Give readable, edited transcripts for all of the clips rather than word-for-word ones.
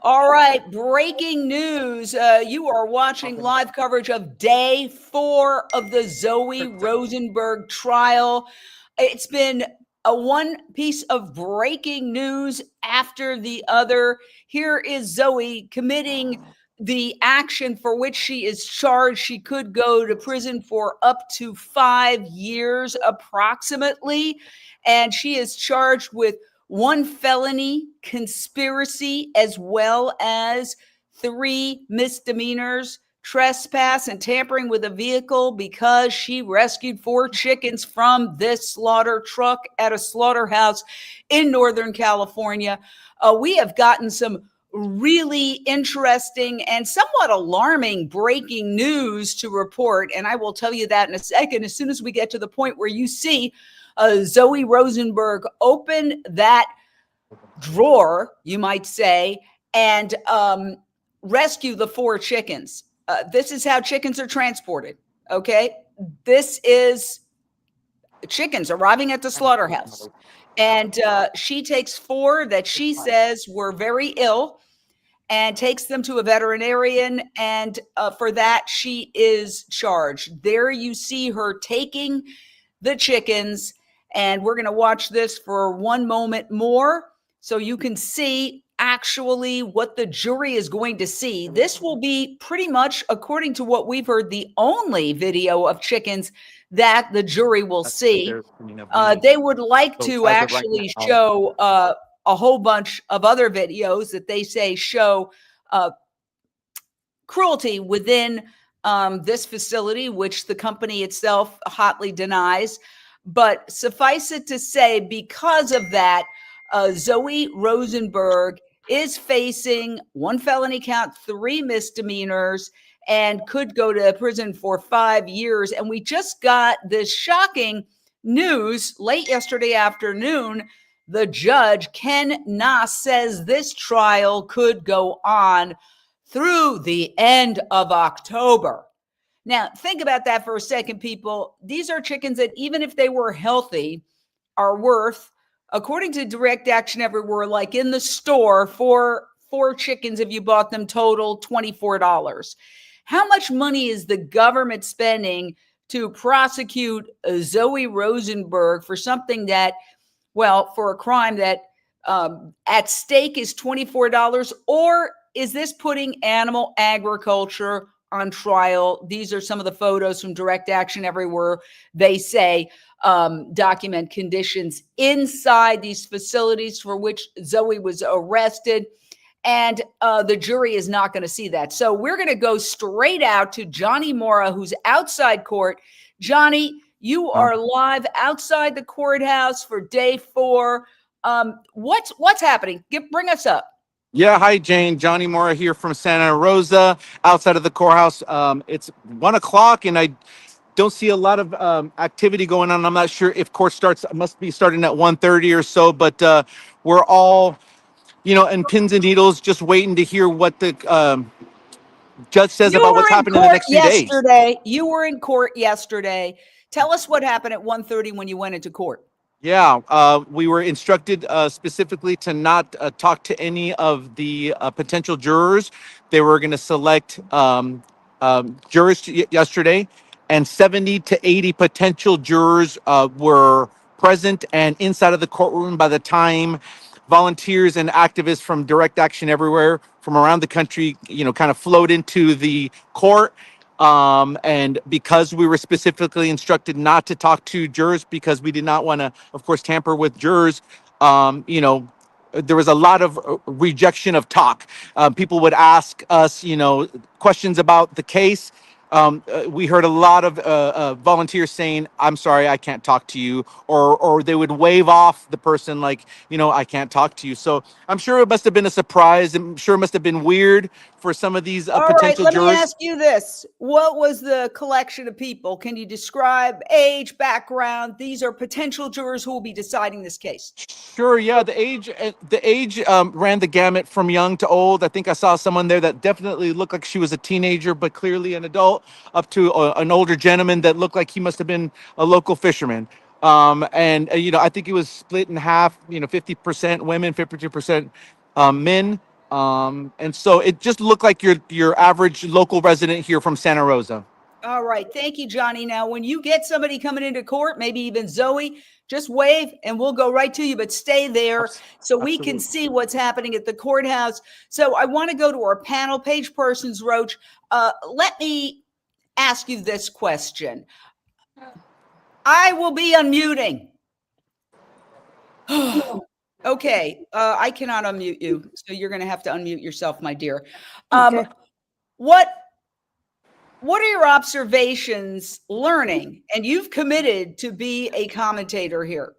All right, breaking news. You are watching live coverage of day 4 of the Zoe Rosenberg trial. It's been a one piece of breaking news after the other. Here is Zoe committing the action for which she is charged. She could go to prison for up to 5 years approximately, and she is charged with 1 felony conspiracy, as well as 3 misdemeanors, trespass and tampering with a vehicle, because she rescued 4 chickens from this slaughter truck at a slaughterhouse in Northern California. We have gotten some really interesting and somewhat alarming breaking news to report, and I will tell you that in a second, as soon as we get to the point where you see Zoe Rosenberg open that drawer, you might say, and rescue the 4 chickens. This is how chickens are transported, okay? This is chickens arriving at the slaughterhouse. And she takes 4 that she says were very ill and takes them to a veterinarian, and for that, she is charged. There you see her taking the chickens, and we're going to watch this for 1 moment more so you can see actually what the jury is going to see. This will be pretty much, according to what we've heard, the only video of chickens that the jury will see. They would like to actually show a whole bunch of other videos that they say show cruelty within this facility, which the company itself hotly denies. But suffice it to say, because of that, Zoe Rosenberg is facing 1 felony count, 3 misdemeanors, and could go to prison for 5 years. And we just got this shocking news late yesterday afternoon. The judge, Ken Nass, says this trial could go on through the end of October. Now, think about that for a second, people. These are chickens that, even if they were healthy, are worth, according to Direct Action Everywhere, like in the store, for 4 chickens, if you bought them total, $24. How much money is the government spending to prosecute Zoe Rosenberg for something that, well, for a crime that at stake is $24? Or is this putting animal agriculture on trial? These are some of the photos from Direct Action Everywhere. They say document conditions inside these facilities for which Zoe was arrested. And the jury is not going to see that. So we're going to go straight out to Johnny Mora, who's outside court. Johnny, you are live outside the courthouse for day 4. What's happening? Bring us up. Yeah, hi, Jane. Johnny Mora here from Santa Rosa, outside of the courthouse. It's 1 o'clock, and I don't see a lot of activity going on. I'm not sure if court must be starting at 1:30 or so, but we're all, in pins and needles, just waiting to hear what the judge says about what's happening in the next few days. You were in court yesterday. Tell us what happened at 1:30 when you went into court. Yeah, we were instructed specifically to not talk to any of the potential jurors. They were going to select jurors yesterday, and 70 to 80 potential jurors were present and inside of the courtroom by the time volunteers and activists from Direct Action Everywhere from around the country, kind of flowed into the court. And because we were specifically instructed not to talk to jurors because we did not want to, of course, tamper with jurors, there was a lot of rejection of talk. People would ask us, questions about the case. We heard a lot of volunteers saying, "I'm sorry, I can't talk to you," or they would wave off the person like, "I can't talk to you." So I'm sure it must have been a surprise. I'm sure it must have been weird for some of these potential jurors. Let me ask you this. What was the collection of people? Can you describe age, background? These are potential jurors who will be deciding this case. Sure, yeah. The age ran the gamut from young to old. I think I saw someone there that definitely looked like she was a teenager, but clearly an adult, up to an older gentleman that looked like he must have been a local fisherman. I think it was split in half, 50% women, 52% men. And so it just looked like your average local resident here from Santa Rosa. All right. Thank you, Johnny. Now, when you get somebody coming into court, maybe even Zoe, just wave and we'll go right to you, but stay there so we can see what's happening at the courthouse. So I want to go to our panel, page persons, Roach. Let me ask you this question. I will be unmuting. Okay. I cannot unmute you. So you're going to have to unmute yourself, my dear. Okay. What are your observations learning? And you've committed to be a commentator here.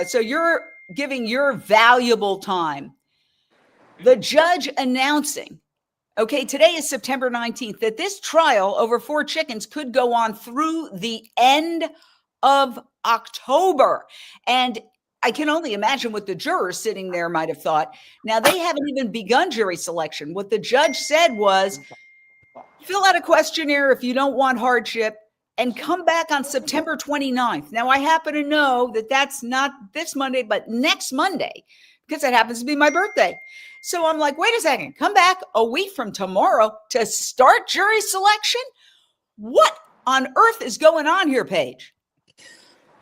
So you're giving your valuable time. The judge announcing, okay, today is September 19th, that this trial over 4 chickens could go on through the end of October. And I can only imagine what the jurors sitting there might have thought. Now, they haven't even begun jury selection. What the judge said was, fill out a questionnaire if you don't want hardship and come back on September 29th. Now, I happen to know that that's not this Monday, but next Monday, because it happens to be my birthday. So I'm like, wait a second, come back a week from tomorrow to start jury selection? What on earth is going on here, Paige?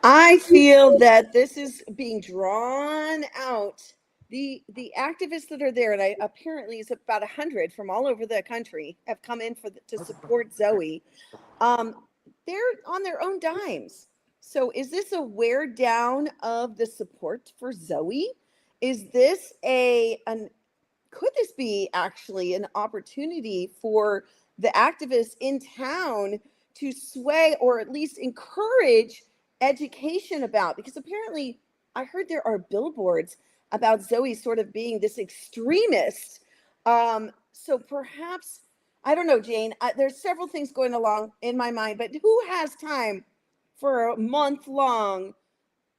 I feel that this is being drawn out. The activists that are there, and apparently it's about 100 from all over the country, have come in to support Zoe. They're on their own dimes. So is this a wear down of the support for Zoe? Is this could this be actually an opportunity for the activists in town to sway or at least encourage education about? Because apparently I heard there are billboards about Zoe sort of being this extremist. So perhaps, I don't know, Jane, there's several things going along in my mind, but who has time for a month-long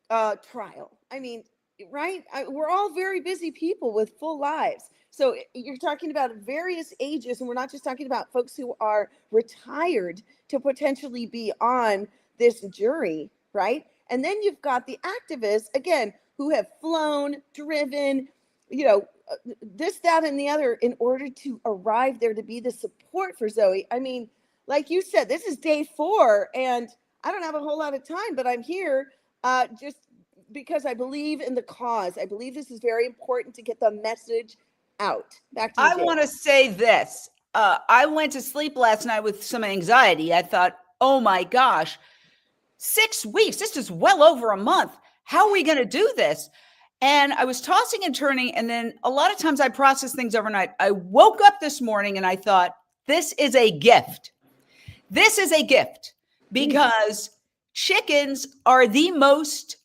trial? I mean, right? We're all very busy people with full lives. So you're talking about various ages, and we're not just talking about folks who are retired to potentially be on this jury, right? And then you've got the activists, again, who have flown, driven, this, that, and the other in order to arrive there to be the support for Zoe. I mean, like you said, this is day 4, and I don't have a whole lot of time, but I'm here just because I believe in the cause. I believe this is very important to get the message out. Back to you, Jane. I want to say this. I went to sleep last night with some anxiety. I thought, oh my gosh, 6 weeks. This is well over a month. How are we going to do this? And I was tossing and turning. And then a lot of times I process things overnight. I woke up this morning and I thought, this is a gift. This is a gift because chickens are the most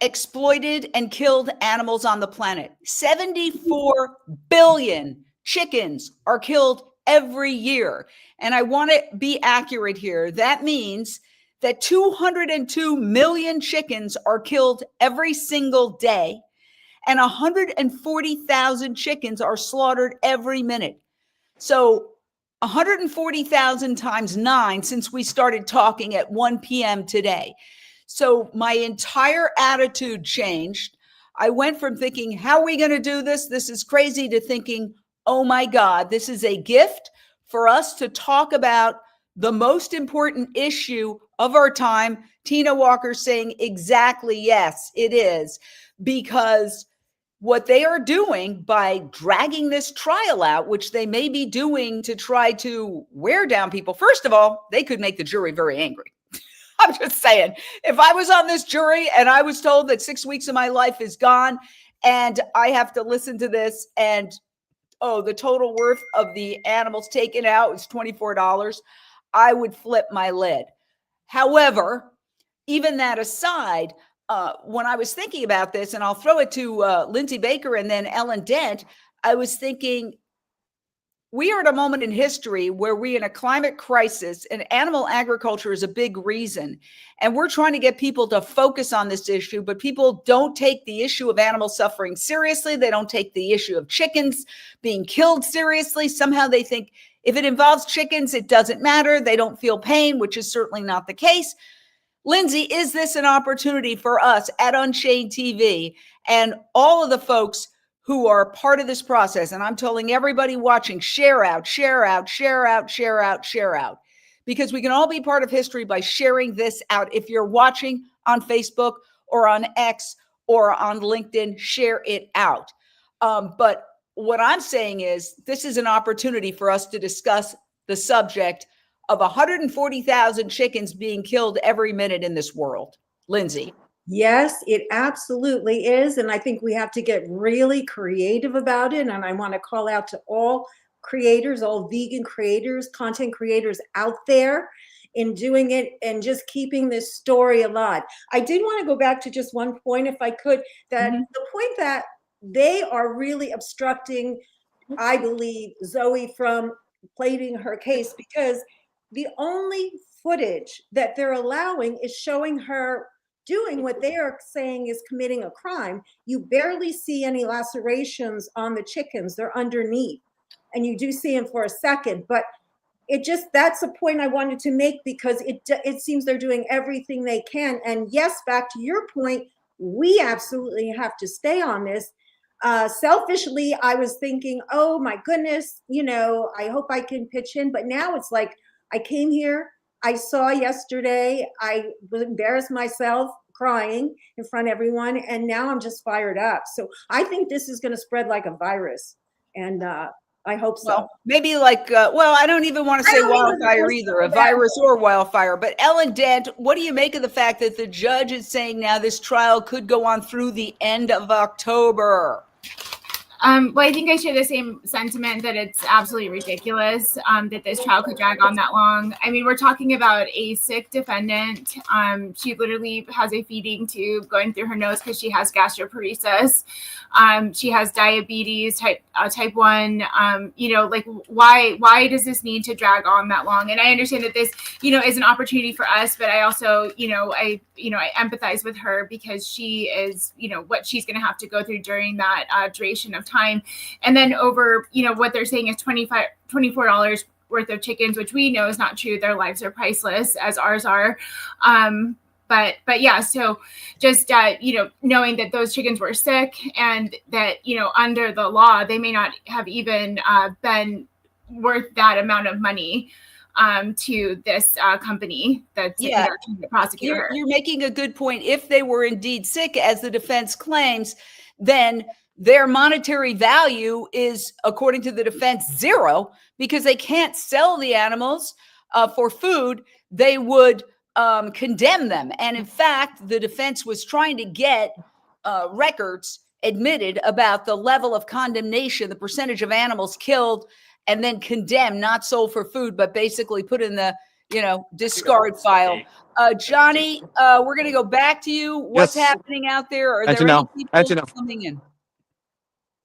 exploited and killed animals on the planet. 74 billion chickens are killed every year. And I want to be accurate here. That means that 202 million chickens are killed every single day, and 140,000 chickens are slaughtered every minute. So 140,000 times 9 since we started talking at 1 p.m. today. So my entire attitude changed. I went from thinking, how are we going to do this? This is crazy, to thinking, oh my God, this is a gift for us to talk about the most important issue of our time. Tina Walker saying exactly, yes, it is. Because what they are doing by dragging this trial out, which they may be doing to try to wear down people, first of all, they could make the jury very angry. I'm just saying, if I was on this jury and I was told that 6 weeks of my life is gone and I have to listen to this and, oh, the total worth of the animals taken out is $24, I would flip my lid. However, even that aside, when I was thinking about this, and I'll throw it to Lindsay Baker and then Ellen Dent, I was thinking, we are at a moment in history where we're in a climate crisis, and animal agriculture is a big reason. And we're trying to get people to focus on this issue, but people don't take the issue of animal suffering seriously. They don't take the issue of chickens being killed seriously. Somehow they think if it involves chickens, it doesn't matter. They don't feel pain, which is certainly not the case. Lindsay, is this an opportunity for us at Unchained TV and all of the folks who are part of this process, and I'm telling everybody watching, share out, share out, share out, share out, share out, because we can all be part of history by sharing this out. If you're watching on Facebook or on X or on LinkedIn, share it out. But what I'm saying is this is an opportunity for us to discuss the subject of 140,000 chickens being killed every minute in this world. Lindsay. Yes, it absolutely is. And I think we have to get really creative about it. And I want to call out to all creators, all vegan creators, content creators out there in doing it and just keeping this story alive. I did want to go back to just one point, if I could, that the point that they are really obstructing, I believe, Zoe from pleading her case, because the only footage that they're allowing is showing her doing what they are saying is committing a crime. You barely see any lacerations on the chickens. They're underneath, and you do see them for a second. But it just, that's a point I wanted to make, because it seems they're doing everything they can. And yes, back to your point, we absolutely have to stay on this. Selfishly, I was thinking, oh my goodness, I hope I can pitch in. But now it's like, I came here, I saw yesterday, I was embarrassed myself, crying in front of everyone, and now I'm just fired up. So I think this is going to spread like a virus, and I hope so. Well, maybe like, I don't even want to say wildfire either, a virus or wildfire. But Ellen Dent, what do you make of the fact that the judge is saying now this trial could go on through the end of October? Well, I think I share the same sentiment that it's absolutely ridiculous that this trial could drag on that long. I mean, we're talking about a sick defendant. She literally has a feeding tube going through her nose because she has gastroparesis. She has diabetes, type 1. Like why does this need to drag on that long? And I understand that this, is an opportunity for us, but I also, I empathize with her, because she is, what she's going to have to go through during that duration of time. And then over, what they're saying is $24 worth of chickens, which we know is not true. Their lives are priceless, as ours are. But yeah, so just, knowing that those chickens were sick, and that, under the law, they may not have even been worth that amount of money to this company that's trying to prosecute her. You're making a good point. If they were indeed sick, as the defense claims, then their monetary value is, according to the defense, zero, because they can't sell the animals for food. They would condemn them. And in fact, the defense was trying to get records admitted about the level of condemnation, the percentage of animals killed and then condemned, not sold for food, but basically put in the, discard file. Johnny, we're going to go back to you. What's happening out there? Are there any people coming in?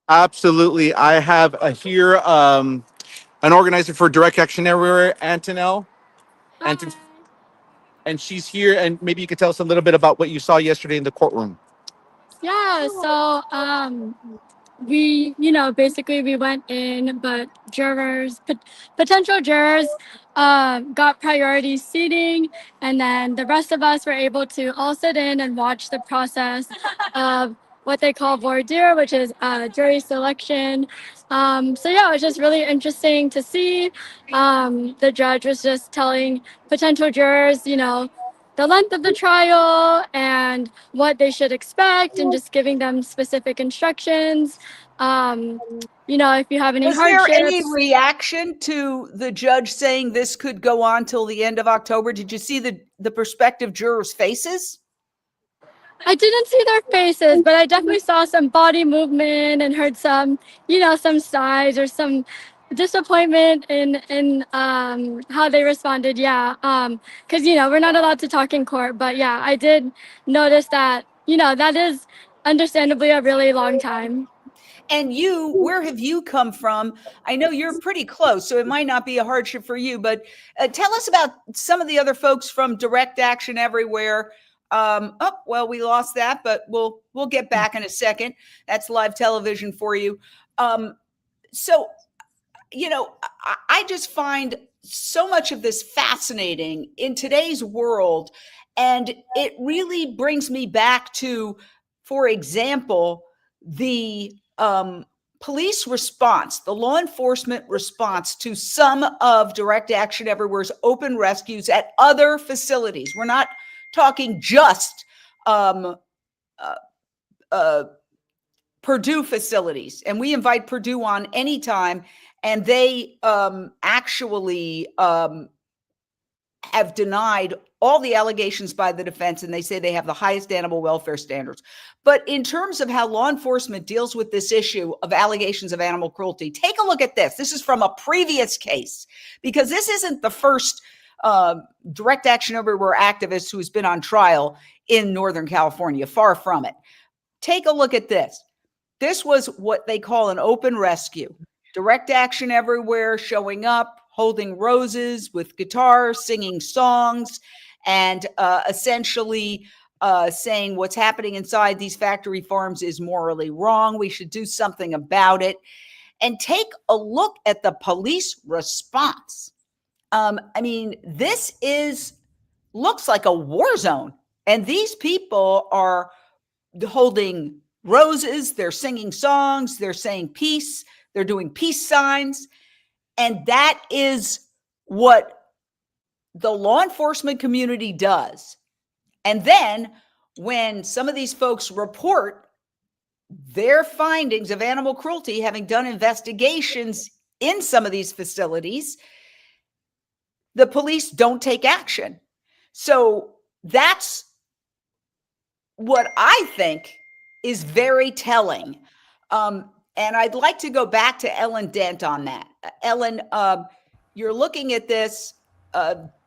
Absolutely. I have here an organizer for Direct Action Everywhere, Antonelle. And she's here, and maybe you could tell us a little bit about what you saw yesterday in the courtroom. Yeah, so we, basically we went in, but potential jurors got priority seating, and then the rest of us were able to all sit in and watch the process of what they call voir dire, which is jury selection. So yeah, it was just really interesting to see. The judge was just telling potential jurors, the length of the trial and what they should expect, and just giving them specific instructions. If you have any Was hardships. there any reaction to the judge saying this could go on till the end of October? Did you see the prospective jurors' faces? I didn't see their faces, but I definitely saw some body movement and heard some, some sighs or some disappointment in how they responded. Yeah. Because, we're not allowed to talk in court. But yeah, I did notice that, that is understandably a really long time. And you, where have you come from? I know you're pretty close, so it might not be a hardship for you, but tell us about some of the other folks from Direct Action Everywhere. We lost that, but we'll get back in a second. That's live television for you. So, I just find so much of this fascinating in today's world. And it really brings me back to, for example, the police response, the law enforcement response to some of Direct Action Everywhere's open rescues at other facilities. We're not talking just Perdue facilities, and we invite Perdue on anytime, and they actually have denied all the allegations by the defense, and they say they have the highest animal welfare standards. But in terms of how law enforcement deals with this issue of allegations of animal cruelty, take a look at this. This is from a previous case, because this isn't the first Direct Action Everywhere activist who has been on trial in Northern California, far from it. Take a look at this. This was what they call an open rescue. Direct Action Everywhere showing up, holding roses with guitars, singing songs, and essentially saying what's happening inside these factory farms is morally wrong. We should do something about it. And take a look at the police response. I mean, this looks like a war zone. And these people are holding roses, they're singing songs, they're saying peace, they're doing peace signs. And that is what the law enforcement community does. And then when some of these folks report their findings of animal cruelty, having done investigations in some of these facilities, the police don't take action. So that's what I think is very telling. And I'd like to go back to Ellen Dent on that. Ellen, you're looking at this.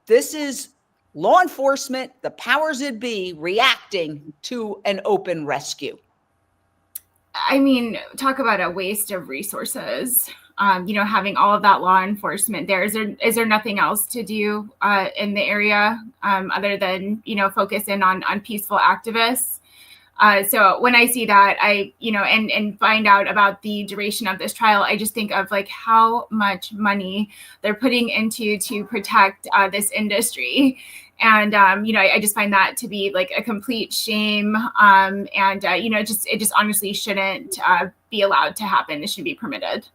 This is law enforcement, the powers that be, reacting to an open rescue. I mean, talk about a waste of resources. Having all of that law enforcement there. Is there nothing else to do in the area other than, focus in on peaceful activists? So when I see that, and find out about the duration of this trial, I just think of like how much money they're putting into to protect this industry. And, I just find that to be like a complete shame. It just honestly shouldn't be allowed to happen. It should be permitted.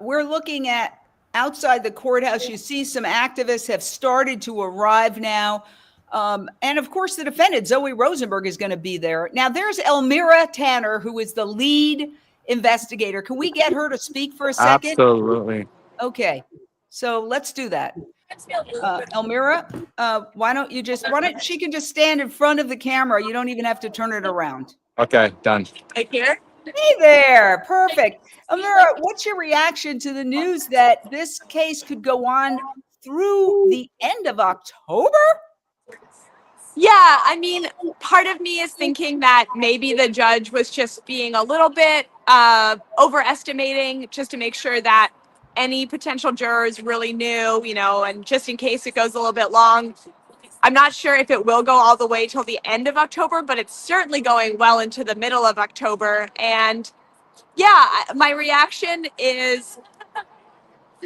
We're looking at outside the courthouse. You see some activists have started to arrive now. And of course, the defendant, Zoe Rosenberg, is going to be there. Now, there's Elmira Tanner, who is the lead investigator. Can we get her to speak for a second? Absolutely. Okay, so let's do that. Elmira, why don't she can just stand in front of the camera. You don't even have to turn it around. Okay, done. Right here. Hey there, perfect. Elmira, what's your reaction to the news that this case could go on through the end of October? Yeah, I mean, part of me is thinking that maybe the judge was just being a little bit overestimating, just to make sure that any potential jurors really knew, and just in case it goes a little bit long. I'm not sure if it will go all the way till the end of October, but it's certainly going well into the middle of October. And yeah, my reaction is,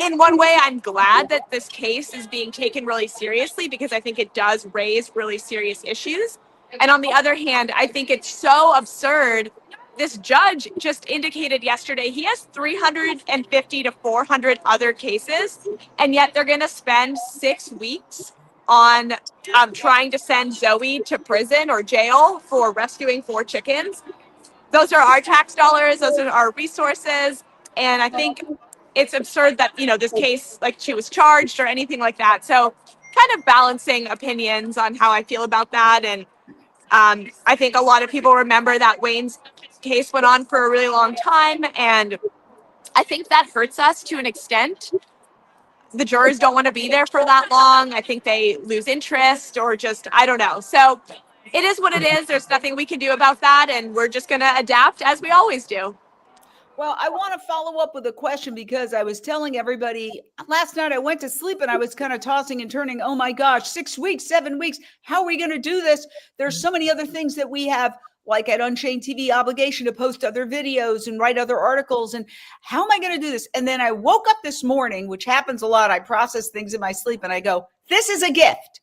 in one way, I'm glad that this case is being taken really seriously, because I think it does raise really serious issues. And on the other hand, I think it's so absurd. This judge just indicated yesterday he has 350 to 400 other cases, and yet they're going to spend 6 weeks on trying to send Zoe to prison or jail for rescuing 4 chickens. Those are our tax dollars. Those are our resources. And I think it's absurd that, this case, like she was charged or anything like that. So kind of balancing opinions on how I feel about that. And I think a lot of people remember that Wayne's case went on for a really long time. And I think that hurts us to an extent. The jurors don't want to be there for that long. I think they lose interest, or just, I don't know. So it is what it is. There's nothing we can do about that. And we're just going to adapt as we always do. Well, I want to follow up with a question, because I was telling everybody last night I went to sleep and I was kind of tossing and turning. Oh my gosh, 6 weeks, 7 weeks. How are we going to do this? There's so many other things that we have, like at Unchained TV, obligation to post other videos and write other articles. And how am I going to do this? And then I woke up this morning, which happens a lot. I process things in my sleep and I go, this is a gift.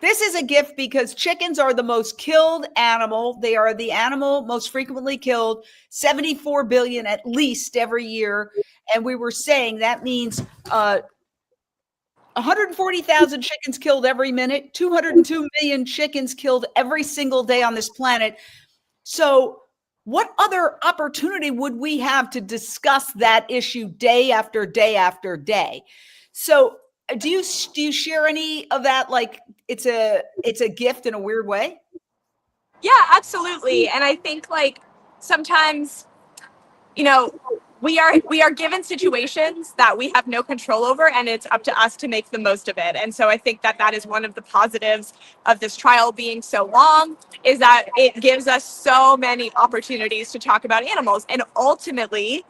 This is a gift because chickens are the most killed animal. They are the animal most frequently killed, 74 billion at least every year. And we were saying that means 140,000 chickens killed every minute, 202 million chickens killed every single day on this planet. So what other opportunity would we have to discuss that issue day after day after day? So do you share any of that? Like it's a gift in a weird way? Yeah, absolutely. And I think like sometimes, you know, we are given situations that we have no control over, and it's up to us to make the most of it. And so I think that that is one of the positives of this trial being so long, is that it gives us so many opportunities to talk about animals. And ultimately,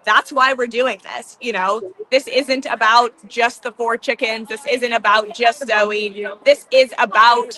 that's why we're doing this. You know, this isn't about just the 4 chickens. This isn't about just Zoe. This is about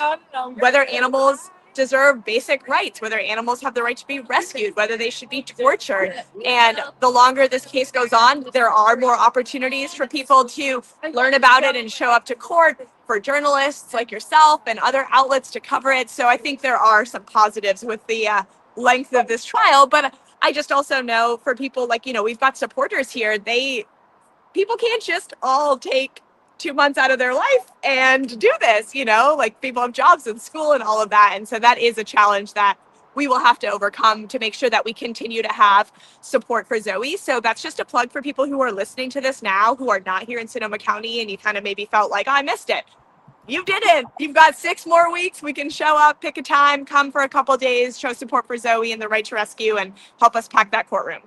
whether animals deserve basic rights, whether animals have the right to be rescued, whether they should be tortured. And the longer this case goes on, there are more opportunities for people to learn about it and show up to court, for journalists like yourself and other outlets to cover it. So I think there are some positives with the length of this trial. But I just also know for people like, you know, we've got supporters here. People can't just all take 2 months out of their life and do this, you know, like people have jobs and school and all of that. And so that is a challenge that we will have to overcome to make sure that we continue to have support for Zoe. So that's just a plug for people who are listening to this now, who are not here in Sonoma County, and you kind of maybe felt like, oh, I missed it. You did it. You've got 6 more weeks. We can show up, pick a time, come for a couple of days, show support for Zoe and the right to rescue, and help us pack that courtroom.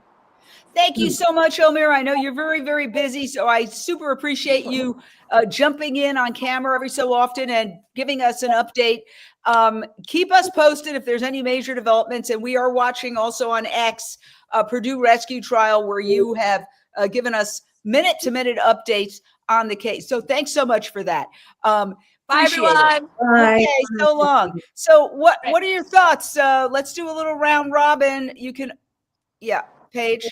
Thank you so much, Omer. I know you're very, very busy, so I super appreciate you jumping in on camera every so often and giving us an update. Keep us posted if there's any major developments, and we are watching also on X, Perdue Rescue Trial, where you have given us minute-to-minute updates on the case. So thanks so much for that. Bye, Appreciate everyone. it. Okay, so long. So what are your thoughts? Let's do a little round robin. You can, yeah, Paige.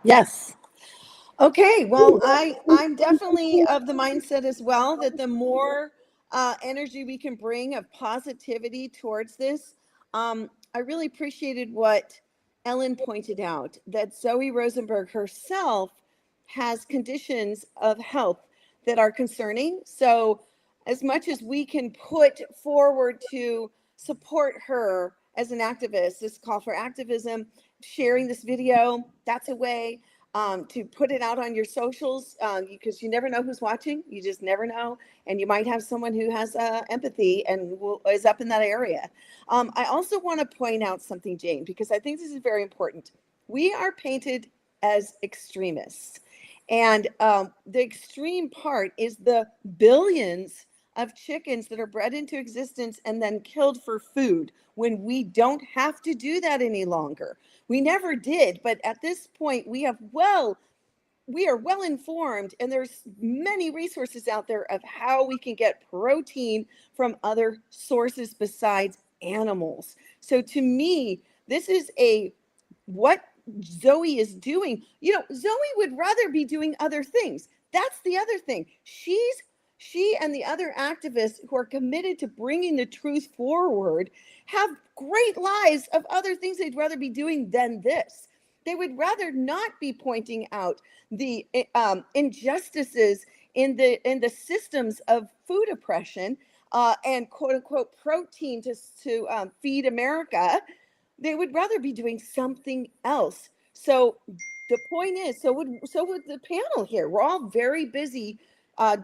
Yes. Okay. Well, I'm definitely of the mindset as well that the more energy we can bring of positivity towards this, I really appreciated what Ellen pointed out, that Zoe Rosenberg herself has conditions of health that are concerning. So as much as we can put forward to support her as an activist, this call for activism, sharing this video, that's a way to put it out on your socials, because you never know who's watching. You just never know. And you might have someone who has empathy and is up in that area. I also want to point out something, Jane, because I think this is very important. We are painted as extremists. And the extreme part is the billions of chickens that are bred into existence and then killed for food, when we don't have to do that any longer. We never did, but at this point we are well informed, and there's many resources out there of how we can get protein from other sources besides animals. So to me, this is what Zoe is doing. You know, Zoe would rather be doing other things. That's the other thing. She and the other activists who are committed to bringing the truth forward have great lives of other things they'd rather be doing than this. They would rather not be pointing out the injustices in the systems of food oppression and quote unquote protein to feed America. They would rather be doing something else. So the point is, so would the panel here. We're all very busy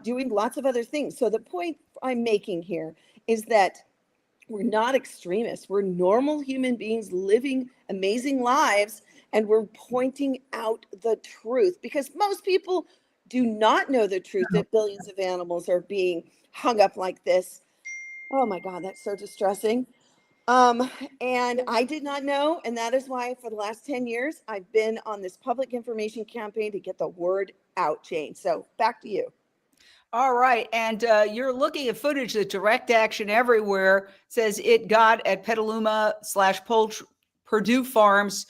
doing lots of other things. So the point I'm making here is that we're not extremists. We're normal human beings living amazing lives, and we're pointing out the truth, because most people do not know the truth that billions of animals are being hung up like this. Oh my God, that's so distressing. And I did not know, and that is why for the last 10 years, I've been on this public information campaign to get the word out, Jane. So back to you. All right. And you're looking at footage that Direct Action Everywhere says it got at Petaluma / Perdue Farms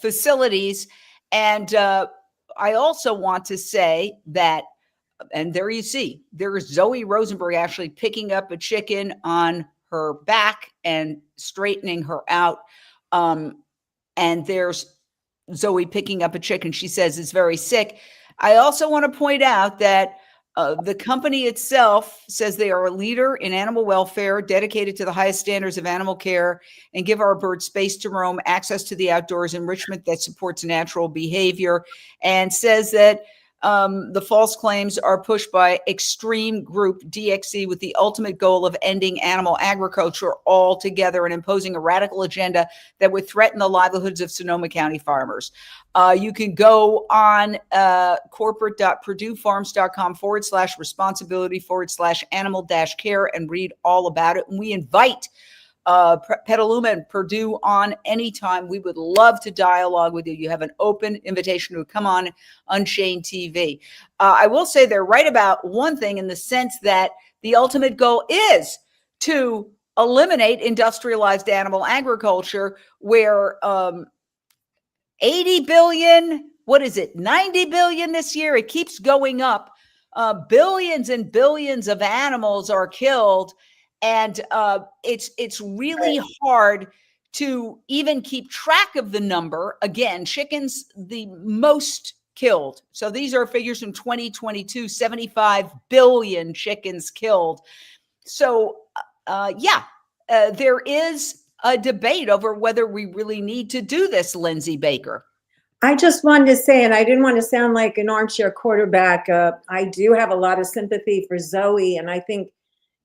facilities. And I also want to say that and there you see, there's Zoe Rosenberg actually picking up a chicken on her back and straightening her out. And there's Zoe picking up a chicken. She says it's very sick. I also want to point out that the company itself says they are a leader in animal welfare, dedicated to the highest standards of animal care, and give our birds space to roam, access to the outdoors, enrichment that supports natural behavior, and says that the false claims are pushed by extreme group DXC with the ultimate goal of ending animal agriculture altogether and imposing a radical agenda that would threaten the livelihoods of Sonoma County farmers. You can go on corporate.perduefarms.com/responsibility/animal-care and read all about it. And we invite Petaluma and Perdue on anytime. We would love to dialogue with you. You have an open invitation to come on Unchained TV. I will say they're right about one thing, in the sense that the ultimate goal is to eliminate industrialized animal agriculture, where 80 billion, what is it, 90 billion this year? It keeps going up. Billions and billions of animals are killed. And it's really hard to even keep track of the number. Again, chickens, the most killed. So these are figures from 2022, 75 billion chickens killed. So there is a debate over whether we really need to do this, Lindsay Baker. I just wanted to say, and I didn't want to sound like an armchair quarterback, I do have a lot of sympathy for Zoe, and I think,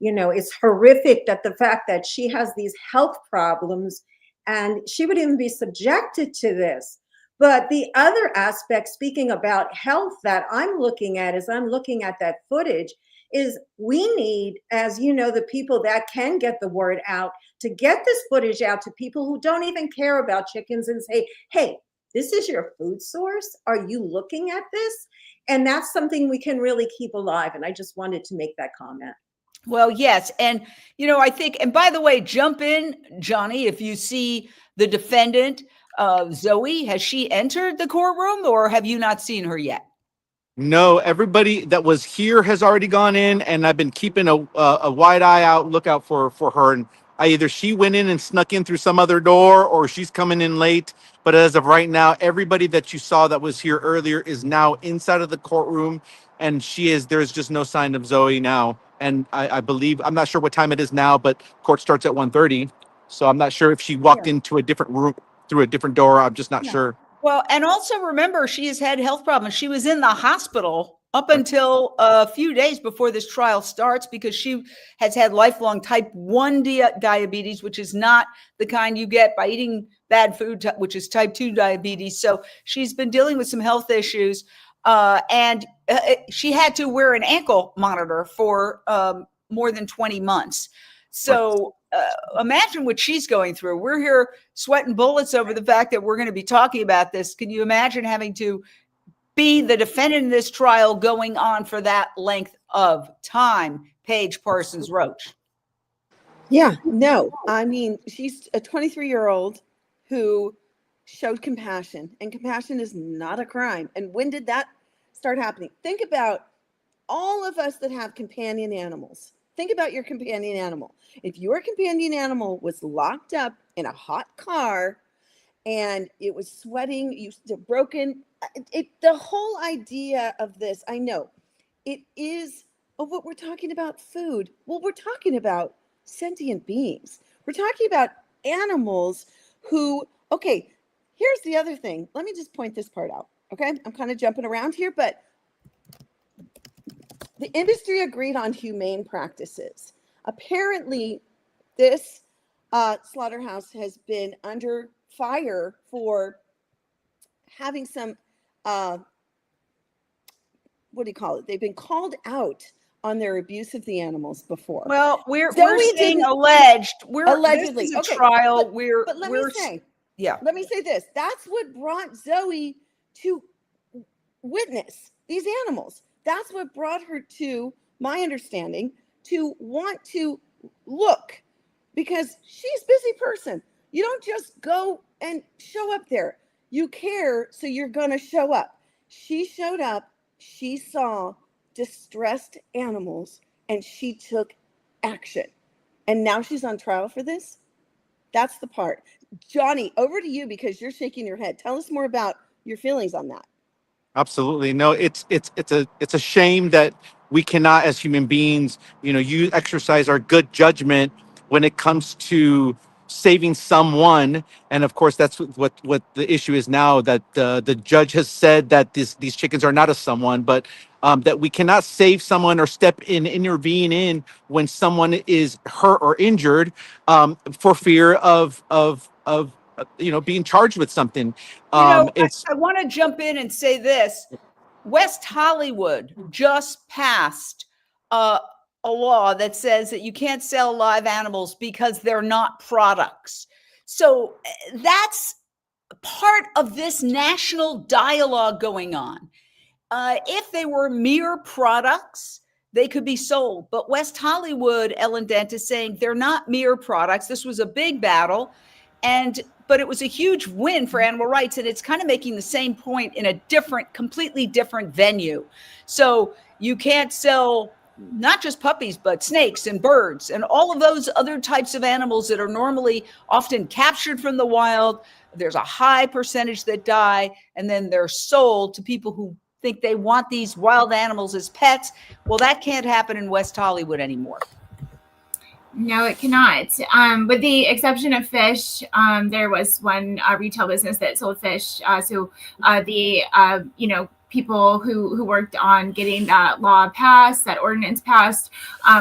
it's horrific that the fact that she has these health problems and she would even be subjected to this. But the other aspect, speaking about health, that I'm looking at as I'm looking at that footage, is we need, as the people that can get the word out, to get this footage out to people who don't even care about chickens and say, hey, this is your food source. Are you looking at this? And that's something we can really keep alive. And I just wanted to make that comment. Well, yes. And, I think, and by the way, jump in, Johnny, if you see the defendant, Zoe, has she entered the courtroom, or have you not seen her yet? No, everybody that was here has already gone in, and I've been keeping a wide lookout for her. And either she went in and snuck in through some other door, or she's coming in late. But as of right now, everybody that you saw that was here earlier is now inside of the courtroom, and there's just no sign of Zoe now. And I believe, I'm not sure what time it is now, but court starts at 1:30. So I'm not sure if she walked into a different room through a different door. I'm just not sure. Well, and also remember, she has had health problems. She was in the hospital up until a few days before this trial starts, because she has had lifelong type 1 diabetes, which is not the kind you get by eating bad food, which is type 2 diabetes. So she's been dealing with some health issues. And she had to wear an ankle monitor for more than 20 months. So imagine what she's going through. We're here sweating bullets over the fact that we're going to be talking about this. Can you imagine having to be the defendant in this trial going on for that length of time? Paige Parsons Roach. Yeah, no, I mean, she's a 23-year-old who showed compassion, and compassion is not a crime. And when did that start happening? Think about all of us that have companion animals. Think about your companion animal. If your companion animal was locked up in a hot car and it was sweating, broken, the whole idea of this, I know, it is what we're talking about, food. Well, we're talking about sentient beings. We're talking about animals who, okay, here's the other thing. Let me just point this part out, okay? I'm kind of jumping around here, but the industry agreed on humane practices. Apparently, this slaughterhouse has been under fire for having some, what do you call it? They've been called out on their abuse of the animals before. Well, we're saying alleged. Allegedly. This is a trial. But let me say this. That's what brought Zoe to witness these animals. That's what brought her to, my understanding, to want to look, because she's a busy person. You don't just go and show up there. You care, so you're going to show up. She showed up. She saw distressed animals, and she took action. And now she's on trial for this? That's the part. Johnny, over to you because you're shaking your head. Tell us more about your feelings on that. Absolutely. No, it's a shame that we cannot, as human beings, you exercise our good judgment when it comes to saving someone. And of course, that's what the issue is now, that the judge has said that these chickens are not a someone, but that we cannot save someone or intervene in when someone is hurt or injured, for fear of being charged with something. It's I want to jump in and say this. West Hollywood just passed a law that says that you can't sell live animals because they're not products. So that's part of this national dialogue going on. If they were mere products, they could be sold. But West Hollywood, Ellen Dent, is saying they're not mere products. This was a big battle. But it was a huge win for animal rights, and it's kind of making the same point in a completely different venue. So you can't sell not just puppies, but snakes and birds and all of those other types of animals that are normally often captured from the wild. There's a high percentage that die, and then they're sold to people who think they want these wild animals as pets. Well, that can't happen in West Hollywood anymore. No, it cannot. With the exception of fish, there was one retail business that sold fish. So people who worked on getting that law passed, that ordinance passed,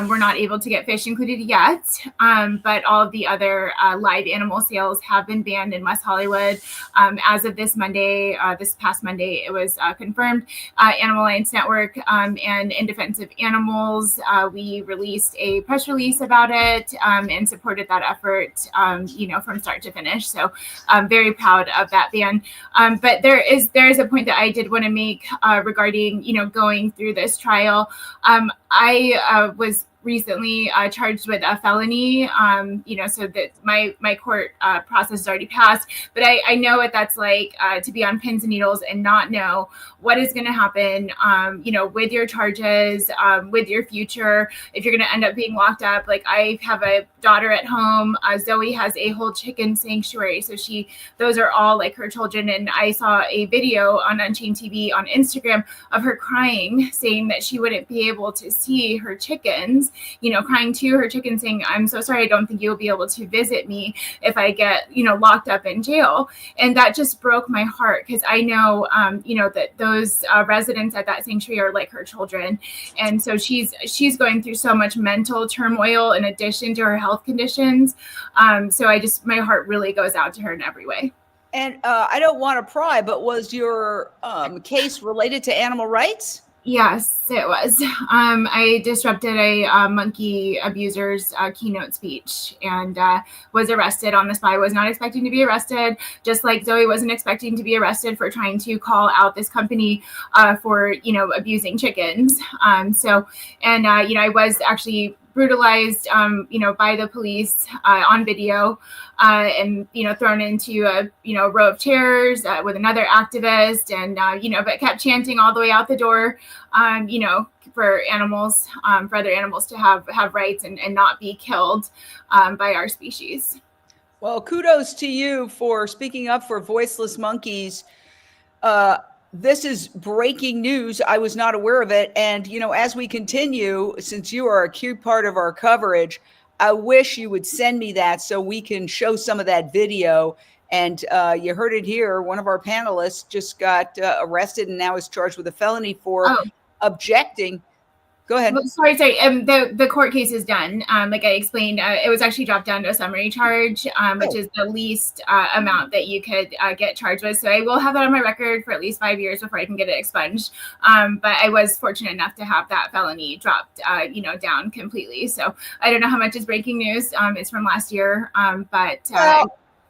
were not able to get fish included yet. But all of the other live animal sales have been banned in West Hollywood. As of this past Monday, it was confirmed. Animal Alliance Network and In Defense of Animals, we released a press release about it and supported that effort, from start to finish. So I'm very proud of that ban. But there is a point that I did want to make regarding, going through this trial. I was recently charged with a felony, so that my court process is already passed. But I know what that's like to be on pins and needles and not know what is going to happen, with your charges, with your future, if you're going to end up being locked up. Like, I have a daughter at home. Zoe has a whole chicken sanctuary. So those are all like her children. And I saw a video on Unchained TV on Instagram of her crying, saying that she wouldn't be able to see her chickens, crying to her chicken, saying, "I'm so sorry, I don't think you'll be able to visit me if I get, locked up in jail." And that just broke my heart, because I know, that those residents at that sanctuary are like her children. And so she's going through so much mental turmoil in addition to her health conditions. So my heart really goes out to her in every way. And I don't want to pry, but was your case related to animal rights? Yes, it was. I disrupted a monkey abuser's keynote speech and was arrested on the spot. I was not expecting to be arrested, just like Zoe wasn't expecting to be arrested for trying to call out this company for, abusing chickens. I was actually brutalized, by the police on video, and, thrown into a, row of chairs with another activist, and, but kept chanting all the way out the door, for animals, for other animals to have rights and not be killed by our species. Well, kudos to you for speaking up for voiceless monkeys. This is breaking news. I was not aware of it. And, as we continue, since you are a key part of our coverage, I wish you would send me that so we can show some of that video. And you heard it here. One of our panelists just got arrested and now is charged with a felony for objecting. Go ahead. Well, sorry. The court case is done. Like I explained, it was actually dropped down to a summary charge, which is the least amount that you could get charged with. So I will have that on my record for at least 5 years before I can get it expunged. But I was fortunate enough to have that felony dropped, down completely. So I don't know how much is breaking news. It's from last year.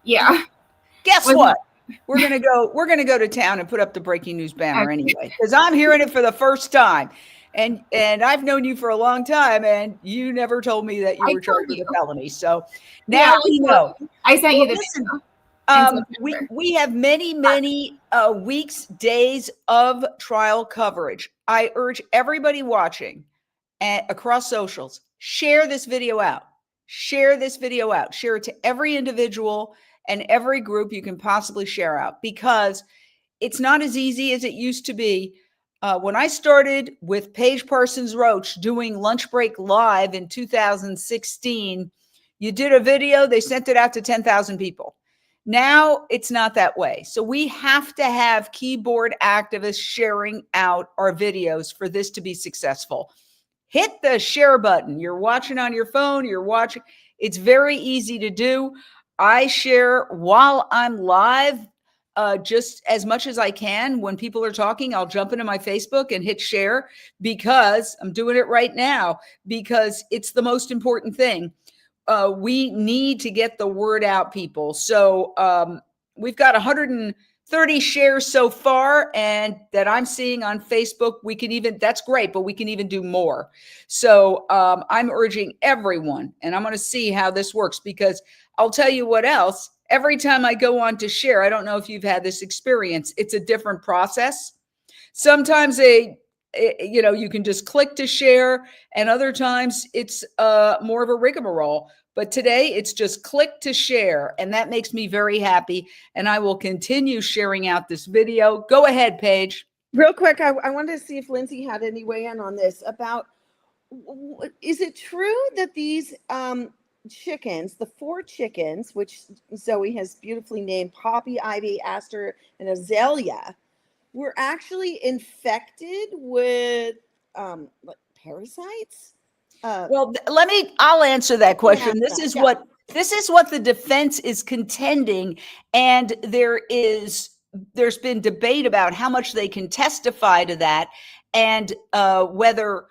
Yeah. Guess what? We're gonna go to town and put up the breaking news banner anyway, because I'm hearing it for the first time. And I've known you for a long time, and you never told me that you were charged with a felony. So now we know. I sent you the video. We have many weeks, days of trial coverage. I urge everybody watching across socials, share this video out. Share this video out. Share it to every individual and every group you can possibly share out, because it's not as easy as it used to be. When I started with Paige Parsons Roach doing Lunch Break Live in 2016, you did a video, they sent it out to 10,000 people. Now it's not that way. So we have to have keyboard activists sharing out our videos for this to be successful. Hit the share button. You're watching on your phone, you're watching. It's very easy to do. I share while I'm live, just as much as I can. When people are talking, I'll jump into my Facebook and hit share, because I'm doing it right now, because it's the most important thing. We need to get the word out, people. So we've got 130 shares so far, and that I'm seeing on Facebook. We can even, that's great, but we can even do more. So I'm urging everyone, and I'm going to see how this works, because I'll tell you what else. Every time I go on to share, I don't know if you've had this experience, it's a different process. Sometimes you can just click to share, and other times it's more of a rigmarole. But today it's just click to share, and that makes me very happy. And I will continue sharing out this video. Go ahead, Paige. Real quick, I wanted to see if Lindsay had any weigh in on this about, is it true that these chickens, the 4 chickens, which Zoe has beautifully named Poppy, Ivy, Aster, and Azalea, were actually infected with parasites? Well, I'll answer that question. This is what the defense is contending. And there's been debate about how much they can testify to that, and whether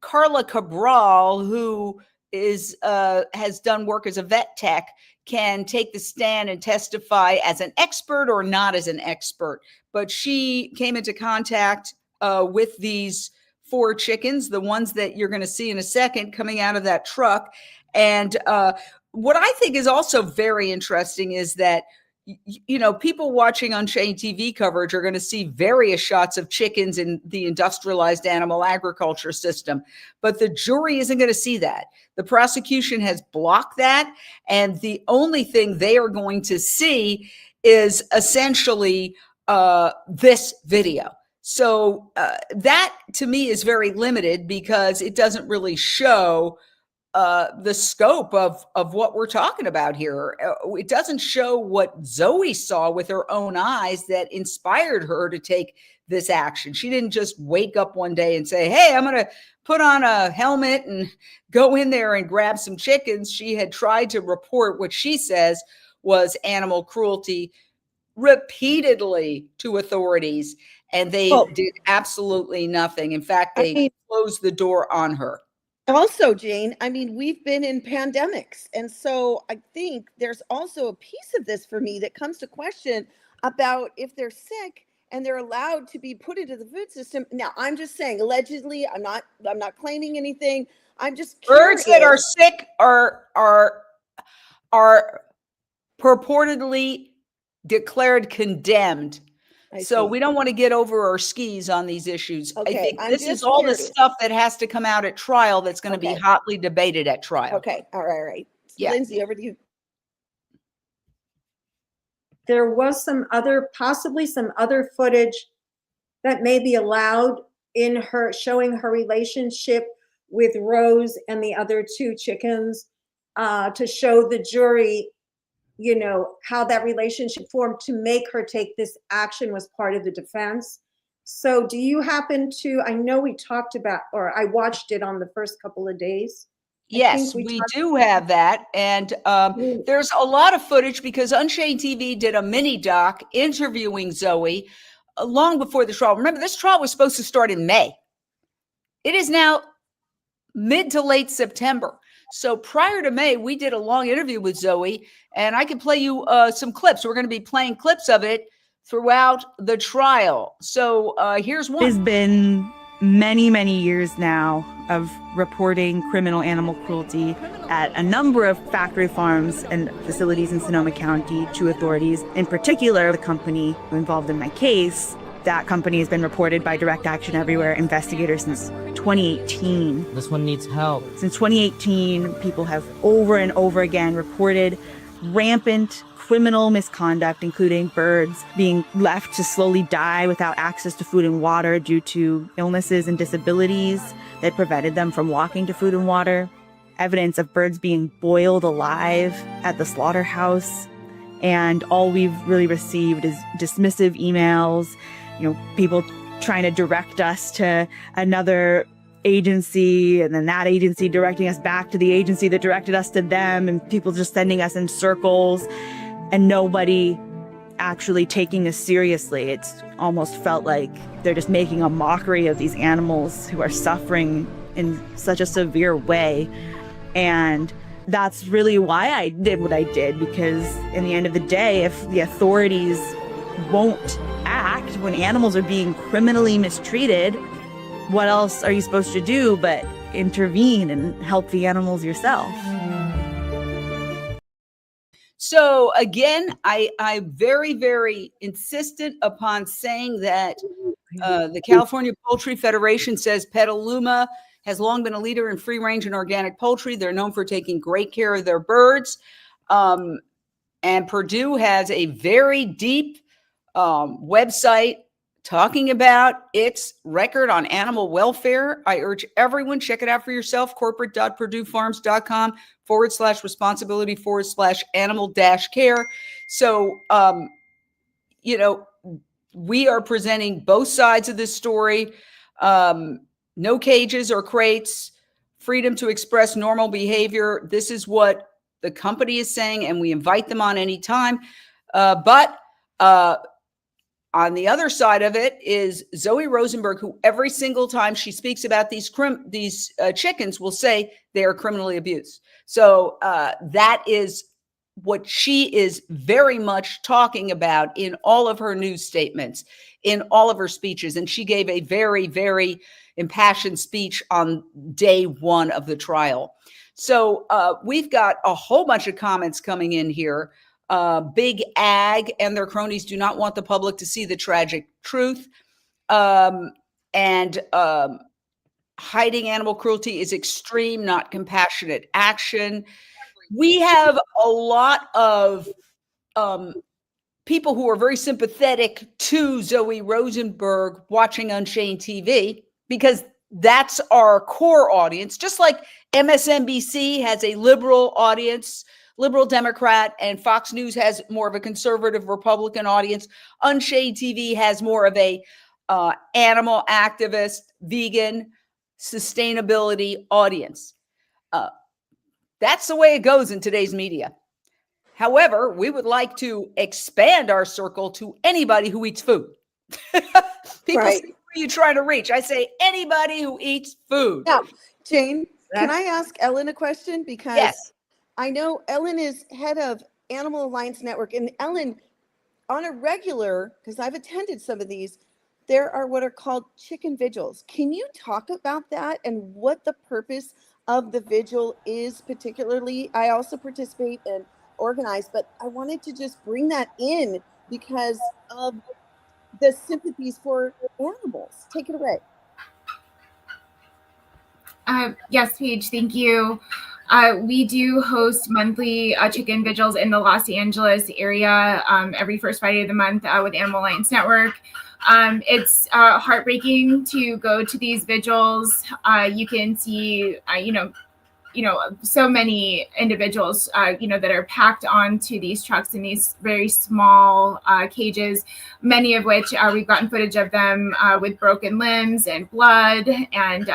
Carla Cabral, who has done work as a vet tech, can take the stand and testify as an expert or not as an expert. But she came into contact with these 4 chickens, the ones that you're going to see in a second coming out of that truck. And what I think is also very interesting is that, people watching Unchained TV coverage are going to see various shots of chickens in the industrialized animal agriculture system, but the jury isn't going to see that. The prosecution has blocked that, and the only thing they are going to see is essentially this video. So that to me is very limited, because it doesn't really show the scope of what we're talking about here. It doesn't show what Zoe saw with her own eyes that inspired her to take this action. She didn't just wake up one day and say, hey, I'm going to put on a helmet and go in there and grab some chickens. She had tried to report what she says was animal cruelty repeatedly to authorities, and they did absolutely nothing. In fact, they closed the door on her. Also, Jane, we've been in pandemics. And so I think there's also a piece of this for me that comes to question about if they're sick and they're allowed to be put into the food system. Now, I'm just saying, allegedly, I'm not claiming anything. I'm just curious. Birds that are sick are purportedly declared condemned. So we don't want to get over our skis on these issues. Okay, I think this is just all curious. the stuff that has to come out at trial that's going to be hotly debated at trial. Okay. All right. Yeah. Lindsay, over to you. There was possibly some other footage that may be allowed in her showing her relationship with Rose and the other 2 chickens, to show the jury, how that relationship formed to make her take this action was part of the defense. So do you happen to, I know we talked about, or I watched it on the first couple of days. Yes, we do have that. And there's a lot of footage, because Unchained TV did a mini doc interviewing Zoe long before the trial. Remember, this trial was supposed to start in May. It is now mid to late September. So prior to May, we did a long interview with Zoe, and I can play you some clips. We're going to be playing clips of it throughout the trial. So here's one. It's been many, many years now of reporting criminal animal cruelty at a number of factory farms and facilities in Sonoma County to authorities. In particular, the company involved in my case, that company has been reported by Direct Action Everywhere investigators since 2018. This one needs help. Since 2018, people have over and over again reported rampant criminal misconduct, including birds being left to slowly die without access to food and water due to illnesses and disabilities that prevented them from walking to food and water. Evidence of birds being boiled alive at the slaughterhouse. And all we've really received is dismissive emails, people trying to direct us to another agency, and then that agency directing us back to the agency that directed us to them, and people just sending us in circles, and nobody actually taking us seriously. It's almost felt like they're just making a mockery of these animals who are suffering in such a severe way. And that's really why I did what I did, because in the end of the day, if the authorities won't act when animals are being criminally mistreated, what else are you supposed to do but intervene and help the animals yourself? So again, I'm very, very insistent upon saying that the California Poultry Federation says Petaluma has long been a leader in free-range and organic poultry. They're known for taking great care of their birds. And Perdue has a very deep website talking about its record on animal welfare. I urge everyone, check it out for yourself, corporate.perduefarms.com/responsibility/animal-care. So, we are presenting both sides of this story. No cages or crates, freedom to express normal behavior. This is what the company is saying, and we invite them on any time. But on the other side of it is Zoe Rosenberg, who every single time she speaks about these chickens will say they are criminally abused. So that is what she is very much talking about in all of her news statements, in all of her speeches. And she gave a very, very impassioned speech on day one of the trial. So we've got a whole bunch of comments coming in here. Big Ag and their cronies do not want the public to see the tragic truth. And hiding animal cruelty is extreme, not compassionate action. We have a lot of people who are very sympathetic to Zoe Rosenberg watching Unchained TV, because that's our core audience. Just like MSNBC has a liberal audience, liberal Democrat, and Fox News has more of a conservative Republican audience, Unchained TV has more of a animal activist, vegan, sustainability audience. That's the way it goes in today's media. However, we would like to expand our circle to anybody who eats food. People Right. say, who are you trying to reach? I say anybody who eats food. Now, Jane, can I ask Ellen a question? Because Yes. I know Ellen is head of Animal Alliance Network, and Ellen, on a regular, because I've attended some of these, there are what are called chicken vigils. Can you talk about that and what the purpose of the vigil is particularly? I also participate and organize, but I wanted to just bring that in because of the sympathies for animals. Take it away. Yes, Paige, thank you. We do host monthly chicken vigils in the Los Angeles area every first Friday of the month with Animal Alliance Network. It's heartbreaking to go to these vigils. You can see, so many individuals, that are packed onto these trucks in these very small cages, many of which we've gotten footage of them with broken limbs and blood and,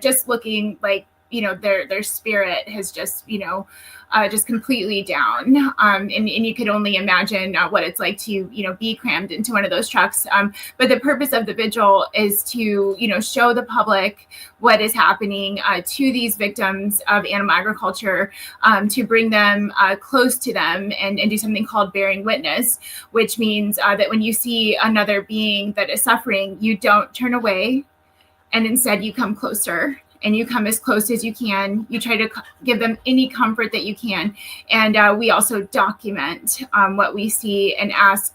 just looking like, their spirit has just, just completely down. And you could only imagine what it's like to, be crammed into one of those trucks. But the purpose of the vigil is to, show the public what is happening to these victims of animal agriculture, to bring them close to them and do something called bearing witness, which means that when you see another being that is suffering, you don't turn away. and instead you come closer and you come as close as you can. You try to give them any comfort that you can. And we also document what we see and ask,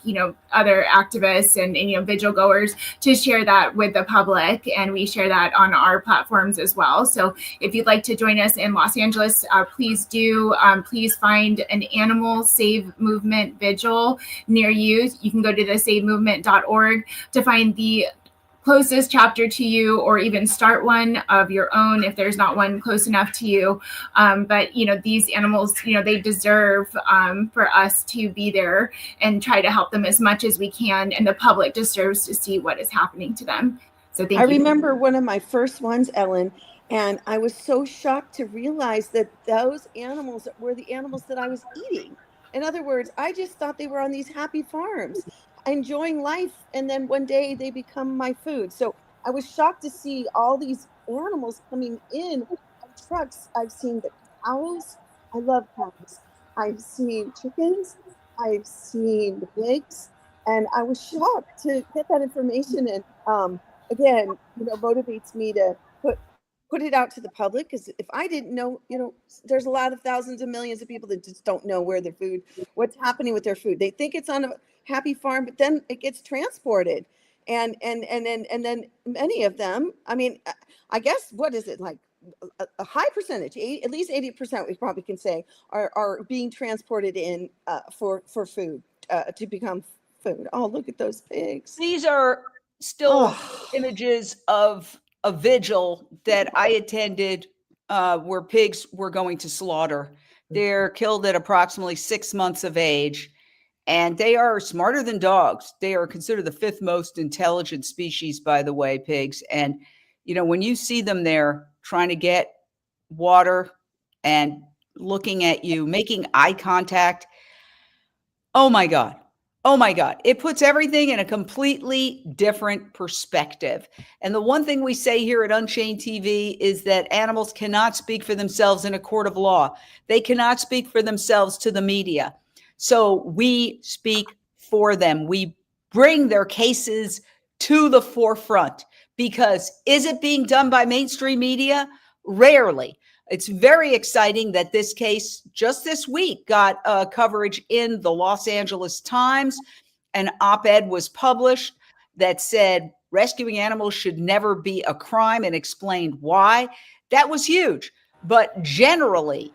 other activists and vigil goers to share that with the public. And we share that on our platforms as well. So if you'd like to join us in Los Angeles, please do. Please find an animal save movement vigil near you. You can go to the savemovement.org to find the closest chapter to you, or even start one of your own if there's not one close enough to you. But these animals, they deserve for us to be there and try to help them as much as we can, and the public deserves to see what is happening to them. So thank you. I remember one of my first ones, Ellen, and I was so shocked to realize that those animals were the animals that I was eating. In other words, I just thought they were on these happy farms enjoying life, and then one day they become my food. So I was shocked to see all these animals coming in on trucks. I've seen the cows. I love cows. I've seen chickens. I've seen the pigs, and I was shocked to get that information. And again, motivates me to put it out to the public, because if I didn't know, there's a lot of thousands of millions of people that just don't know where their food, what's happening with their food. They think it's on a happy farm, but then it gets transported, and then many of them, I guess, what is it, like a high percentage, at least 80%, we probably can say, are being transported in for food, to become food. Oh, look at those pigs. These are still images of a vigil that I attended where pigs were going to slaughter. They're killed at approximately 6 months of age, and they are smarter than dogs. They are considered the 5th most intelligent species, by the way, pigs. And, when you see them there trying to get water and looking at you, making eye contact, oh my God. Oh my God. It puts everything in a completely different perspective. And the one thing we say here at Unchained TV is that animals cannot speak for themselves in a court of law. They cannot speak for themselves to the media. So we speak for them. We bring their cases to the forefront, because is it being done by mainstream media? Rarely. It's very exciting that this case just this week got coverage in the Los Angeles Times. An op-ed was published that said rescuing animals should never be a crime, and explained why. That was huge. But generally,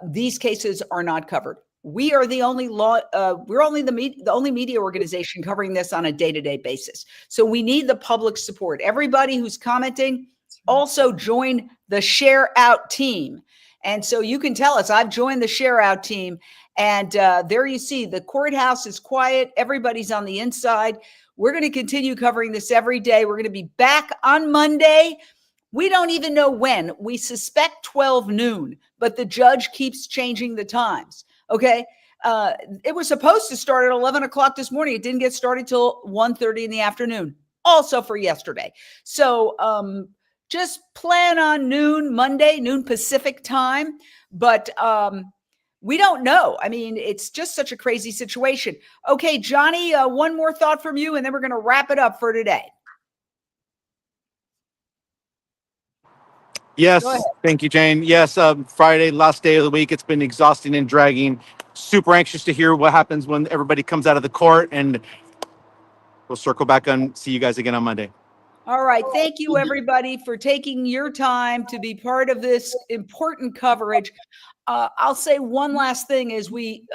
these cases are not covered. We are the only the only media organization covering this on a day-to-day basis. So we need the public support. Everybody who's commenting, also join the Share Out team. And so you can tell us, I've joined the Share Out team, and there you see the courthouse is quiet. Everybody's on the inside. We're going to continue covering this every day. We're going to be back on Monday. We don't even know when. We suspect 12 noon, but the judge keeps changing the times. Okay. It was supposed to start at 11 o'clock this morning. It didn't get started till 1:30 in the afternoon, also for yesterday. So, just plan on noon Monday, noon Pacific time. But we don't know. It's just such a crazy situation. Okay, Johnny, one more thought from you, and then we're going to wrap it up for today. Yes, thank you, Jane. Yes, Friday, last day of the week. It's been exhausting and dragging. Super anxious to hear what happens when everybody comes out of the court, and we'll circle back and see you guys again on Monday. All right. Thank you, everybody, for taking your time to be part of this important coverage. I'll say one last thing as we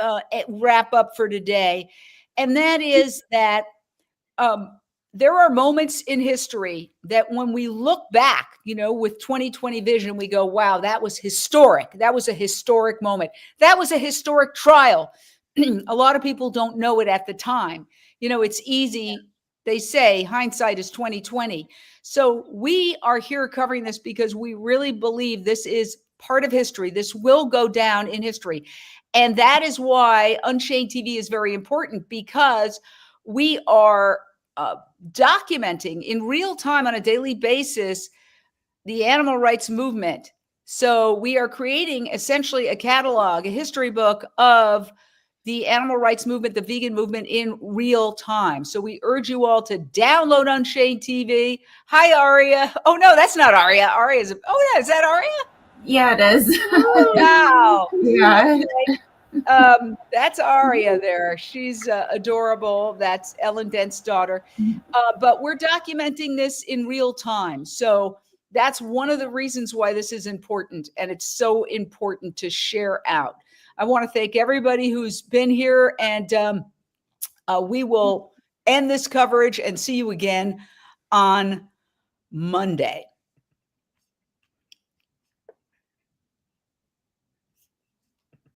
wrap up for today, and that is that there are moments in history that when we look back, with 2020 vision, we go, wow, that was historic. That was a historic moment. That was a historic trial. A lot of people don't know it at the time. It's easy. They say hindsight is 2020. So we are here covering this because we really believe this is part of history. This will go down in history. And that is why Unchained TV is very important, because we are documenting in real time on a daily basis the animal rights movement. So we are creating essentially a catalog, a history book of the animal rights movement, the vegan movement in real time. So we urge you all to download Unchained TV. Hi, Aria. Oh, no, that's not Aria. Aria is, oh, yeah, is that Aria? Yeah, it is. Wow. Yeah. That's Aria there. She's adorable. That's Ellen Dent's daughter. But we're documenting this in real time. So that's one of the reasons why this is important. And it's so important to share out. I want to thank everybody who's been here, and we will end this coverage and see you again on Monday.